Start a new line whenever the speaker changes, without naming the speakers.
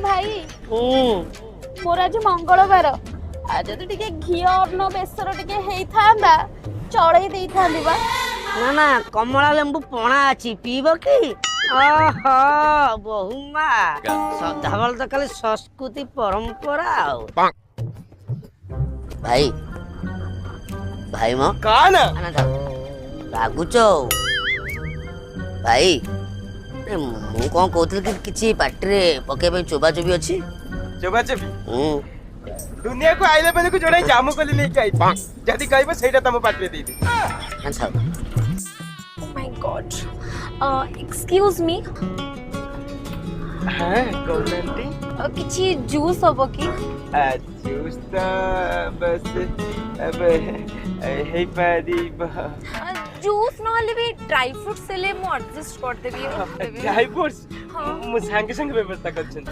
भाई मोर आज मंगलवार आज जदि टिके घी अन्न बेसर टिके हेइथांदा चढ़ई देइथांदी बा।
ना ना कमला लेंबू पणा अच्छी पीब कि ओहो बहुमा सदाबल तो खाली संस्कृति परंपरा आउ भाई भाई मो
कान
रागुच भाई मु कौन कहते कि किसी पार्टी पकड़ चोबा चोबी अच्छी
चोबा चोबी दुनिया को आइले बेले को जोड़े जामु कोली लेके आई जदी कहबो सेटा तम पार्टी दे दी
अच्छा
oh my God excuse me
हां गवर्नमेंट
किछि जूस हबो कि
जूस तो बस अब हे पारी
जूस नहले भी ड्राई फ्रूट से ले मो एडजस्ट कर देबी
ड्राई फ्रूट्स मु संगे संगे व्यवस्था करछन